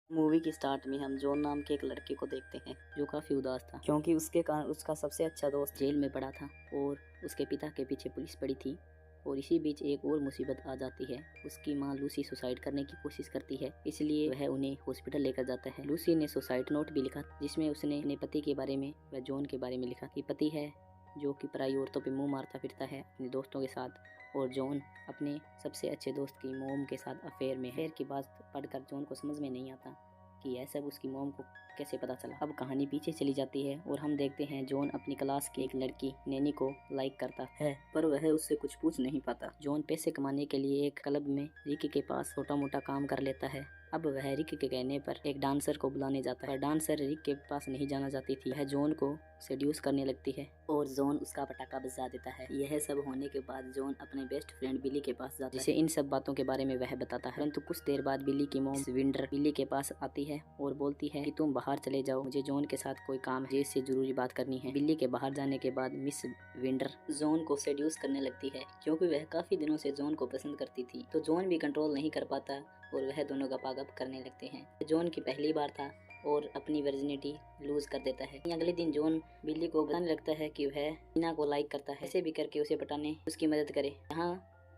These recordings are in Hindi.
मूवी की स्टार्ट में हम जॉन नाम के एक लड़के को देखते हैं जो काफ़ी उदास था क्योंकि उसके कारण उसका सबसे अच्छा दोस्त जेल में पड़ा था और उसके पिता के पीछे पुलिस पड़ी थी। और इसी बीच एक और मुसीबत आ जाती है। उसकी माँ लूसी सुसाइड करने की कोशिश करती है, इसलिए वह उन्हें हॉस्पिटल लेकर जाता है। लूसी ने सुसाइड नोट भी लिखा जिसमें उसने अपने पति के बारे में व जॉन के बारे में लिखा कि पति है जो कि पराई औरतों पे मुंह मारता फिरता है अपने दोस्तों के साथ, और जॉन अपने सबसे अच्छे दोस्त की मोम के साथ अफेयर में। अफेयर की बात पढ़कर जॉन को समझ में नहीं आता कि यह सब उसकी मोम को कैसे पता चला। अब कहानी पीछे चली जाती है और हम देखते हैं जॉन अपनी क्लास की एक लड़की नैनी को लाइक करता है, पर वह उससे कुछ पूछ नहीं पाता। जॉन पैसे कमाने के लिए एक क्लब में रिकी के पास छोटा मोटा काम कर लेता है। अब वह रिक के कहने पर एक डांसर को बुलाने जाता है, पर डांसर रिक के पास नहीं जाना चाहती थी। वह जॉन को सेड्यूस करने लगती है और जॉन उसका पटाखा बजा देता है। यह सब होने के बाद जॉन अपने बेस्ट फ्रेंड बिली के पास जाता है, जिसे इन सब बातों के बारे में वह बताता है। परंतु कुछ देर बाद बिली की मॉम विंडर बिली के पास आती है और बोलती है कि तुम बाहर चले जाओ, मुझे जॉन के साथ कोई काम है जिससे जरूरी बात करनी है। बिली के बाहर जाने के बाद मिस विंडर जॉन को सेड्यूस करने लगती है क्योंकि वह काफी दिनों से जॉन को पसंद करती थी, तो जॉन भी कंट्रोल नहीं कर पाता और वह दोनों गपागप करने लगते हैं। जॉन की पहली बार था और अपनी वर्जिनिटी लूज कर देता है। अगले दिन जॉन बिल्ली को बताने लगता है कि वह मीना को लाइक करता है, ऐसे भी करके उसे पटाने उसकी मदद करे। यहाँ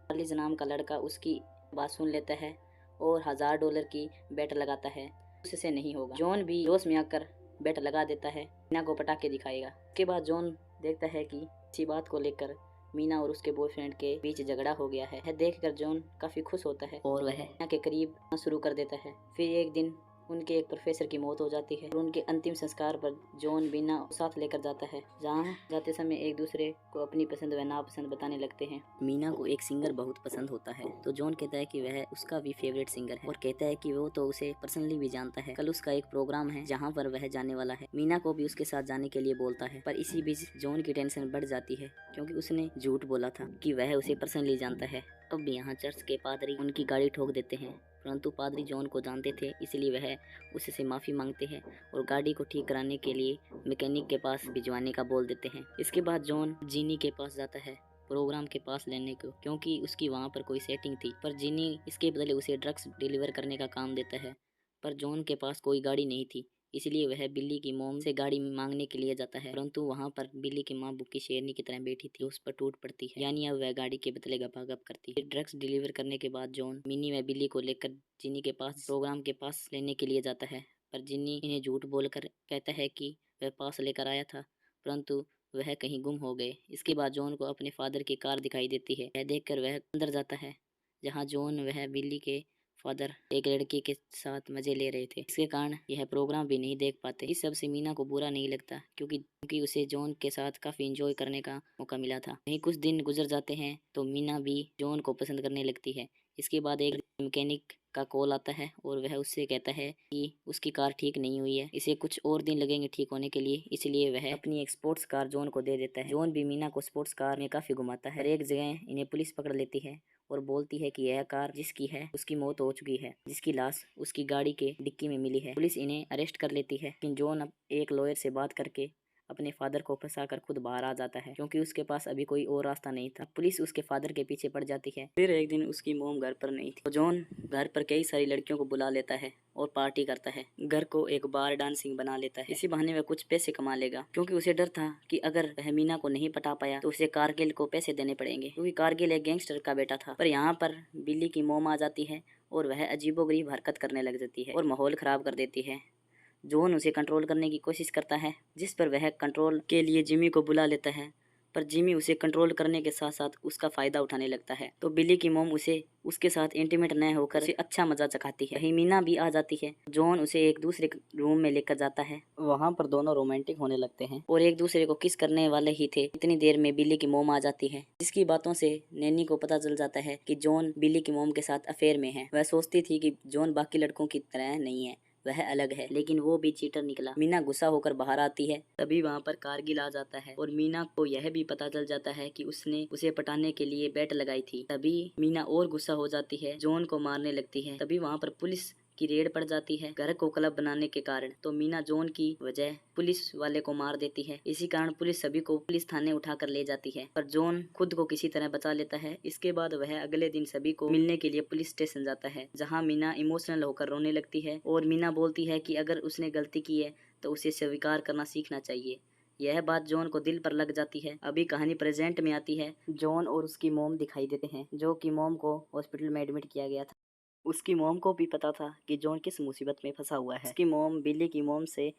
चार्लीज नाम का लड़का उसकी बात सुन लेता है और $1000 की बेट लगाता है, उससे नहीं होगा। जॉन भी जोश में आकर बेट लगा देता है, मीना को पटाके दिखाएगा। उसके बाद जॉन देखता है कि इसी बात को लेकर मीना और उसके बॉयफ्रेंड के बीच झगड़ा हो गया है। यह देखकर जॉन काफी खुश होता है और वह मीना के करीब आना शुरू कर देता है। फिर एक दिन उनके एक प्रोफेसर की मौत हो जाती है और उनके अंतिम संस्कार पर जॉन मीना साथ लेकर जाता है, जहाँ जाते समय एक दूसरे को अपनी पसंद व नापसंद बताने लगते हैं। मीना को एक सिंगर बहुत पसंद होता है, तो जॉन कहता है कि वह उसका भी फेवरेट सिंगर है और कहता है कि वो तो उसे पर्सनली भी जानता है। कल उसका एक प्रोग्राम है जहाँ पर वह जाने वाला है। मीना को भी उसके साथ जाने के लिए बोलता है, पर इसी बीच जॉन की टेंशन बढ़ जाती है क्योंकि उसने झूठ बोला था कि वह उसे पर्सनली जानता है। अब यहाँ चर्च के पादरी उनकी गाड़ी ठोक देते हैं, परंतु पादरी जॉन को जानते थे, इसलिए वह उससे माफ़ी मांगते हैं और गाड़ी को ठीक कराने के लिए मैकेनिक के पास भिजवाने का बोल देते हैं। इसके बाद जॉन जीनी के पास जाता है प्रोग्राम के पास लेने को, क्योंकि उसकी वहाँ पर कोई सेटिंग थी, पर जीनी इसके बदले उसे ड्रग्स डिलीवर करने का काम देता है। पर जॉन के पास कोई गाड़ी नहीं थी, इसलिए वह बिल्ली की मोम से गाड़ी मांगने के लिए जाता है, परंतु वहाँ पर बिल्ली की माँ भूखी शेरनी की तरह बैठी थी, उस पर टूट पड़ती है, यानी अब वह गाड़ी के बदले गपागप करती है। ड्रग्स डिलीवर करने के बाद जॉन मिनी व बिल्ली को लेकर जिनी के पास प्रोग्राम के पास लेने के लिए जाता है, पर जिनी इन्हें झूठ बोलकर कहता है कि वह पास लेकर आया था, परंतु वह कहीं गुम हो गए। इसके बाद जॉन को अपने फादर की कार दिखाई देती है। यह देखकर वह अंदर जाता है, जहाँ जॉन वह बिल्ली के फादर एक लड़की के साथ मजे ले रहे थे। इसके कारण यह प्रोग्राम भी नहीं देख पाते। इस सब से मीना को बुरा नहीं लगता क्योंकि उसे जॉन के साथ काफी एंजॉय करने का मौका मिला था। वहीं कुछ दिन गुजर जाते हैं तो मीना भी जॉन को पसंद करने लगती है। इसके बाद एक मैकेनिक का कॉल आता है और वह उससे कहता है कि उसकी कार ठीक नहीं हुई है, इसे कुछ और दिन लगेंगे ठीक होने के लिए, इसलिए वह अपनी एक स्पोर्ट्स कार जॉन को दे देता है। जॉन भी मीना को स्पोर्ट्स कार में काफी घुमाता है और एक जगह इन्हें पुलिस पकड़ लेती है और बोलती है कि यह कार जिसकी है उसकी मौत हो चुकी है, जिसकी लाश उसकी गाड़ी के डिक्की में मिली है। पुलिस इन्हें अरेस्ट कर लेती है, लेकिन जॉन अब एक लॉयर से बात करके अपने फादर को फंसाकर खुद बाहर आ जाता है क्योंकि उसके पास अभी कोई और रास्ता नहीं था। पुलिस उसके फादर के पीछे पड़ जाती है। फिर एक दिन उसकी मोम घर पर नहीं थी, तो जॉन घर पर कई सारी लड़कियों को बुला लेता है और पार्टी करता है। घर को एक बार डांसिंग बना लेता है, इसी बहाने में कुछ पैसे कमा लेगा क्योंकि उसे डर था कि अगर वह मीना को नहीं पटा पाया तो उसे कारगिल को पैसे देने पड़ेंगे, क्योंकि कारगिल एक गैंगस्टर का बेटा था। पर यहाँ पर बिल्ली की मोम आ जाती है और वह अजीबोगरीब हरकत करने लग जाती है और माहौल खराब कर देती है। जॉन उसे कंट्रोल करने की कोशिश करता है, जिस पर वह कंट्रोल के लिए जिमी को बुला लेता है, पर जिमी उसे कंट्रोल करने के साथ साथ उसका फायदा उठाने लगता है। तो बिल्ली की मोम उसे उसके साथ इंटीमेट न होकर उसे अच्छा मजा चखाती है। वहीं मीना भी आ जाती है। जॉन उसे एक दूसरे रूम में लेकर जाता है, वहाँ पर दोनों रोमांटिक होने लगते हैं और एक दूसरे को किस करने वाले ही थे। इतनी देर में बिल्ली की मोम आ जाती है, जिसकी बातों से नैनी को पता चल जाता है कि जॉन बिल्ली की मोम के साथ अफेयर में है। वह सोचती थी कि जॉन बाकी लड़कों की तरह नहीं है, वह अलग है, लेकिन वो भी चीटर निकला। मीना गुस्सा होकर बाहर आती है, तभी वहाँ पर कारगिल आ जाता है और मीना को यह भी पता चल जाता है कि उसने उसे पटाने के लिए बेट लगाई थी। तभी मीना और गुस्सा हो जाती है, जॉन को मारने लगती है। तभी वहाँ पर पुलिस की रेड पड़ जाती है घर को क्लब बनाने के कारण। तो मीना जॉन की वजह पुलिस वाले को मार देती है। इसी कारण पुलिस सभी को पुलिस थाने उठाकर ले जाती है, पर जॉन खुद को किसी तरह बचा लेता है। इसके बाद वह अगले दिन सभी को मिलने के लिए पुलिस स्टेशन जाता है, जहाँ मीना इमोशनल होकर रोने लगती है और मीना बोलती है कि अगर उसने गलती की है तो उसे स्वीकार करना सीखना चाहिए। यह बात जॉन को दिल पर लग जाती है। अभी कहानी प्रेजेंट में आती है। जॉन और उसकी मॉम दिखाई देते हैं, जो कि मॉम को हॉस्पिटल में एडमिट किया गया था। उसकी मॉम को भी पता था कि जॉन किस मुसीबत में फंसा हुआ है। उसकी मॉम बिली की मॉम से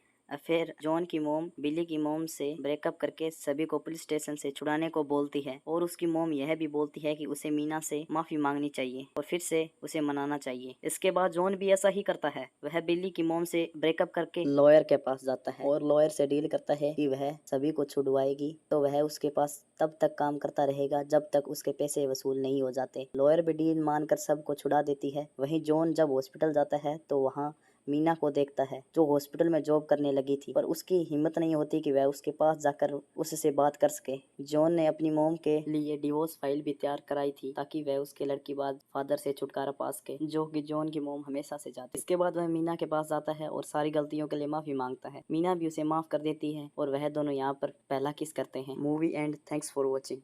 फिर जॉन की मॉम बिली की मॉम से ब्रेकअप करके सभी को पुलिस स्टेशन से छुड़ाने को बोलती है और उसकी मॉम यह भी बोलती है कि उसे मीना से माफी मांगनी चाहिए और फिर से उसे मनाना चाहिए। इसके बाद जॉन भी ऐसा ही करता है। वह बिली की मॉम से ब्रेकअप करके लॉयर के पास जाता है और लॉयर से डील करता है कि वह सभी को छुड़वाएगी, तो वह उसके पास तब तक काम करता रहेगा जब तक उसके पैसे वसूल नहीं हो जाते। लॉयर भी डील मानकर सबको छुड़ा देती है। वहीं जॉन जब हॉस्पिटल जाता है तो वहाँ मीना को देखता है, जो हॉस्पिटल में जॉब करने लगी थी, पर उसकी हिम्मत नहीं होती कि वह उसके पास जाकर उससे बात कर सके। जॉन ने अपनी मॉम के लिए डिवोर्स फाइल भी तैयार कराई थी ताकि वह उसके लड़की बाद फादर से छुटकारा पा सके, जो कि जॉन की मॉम हमेशा से चाहती। इसके बाद वह मीना के पास जाता है और सारी गलतियों के लिए माफी मांगता है। मीना भी उसे माफ कर देती है और वह दोनों यहाँ पर पहला किस करते हैं। Movie and. Thanks for watching.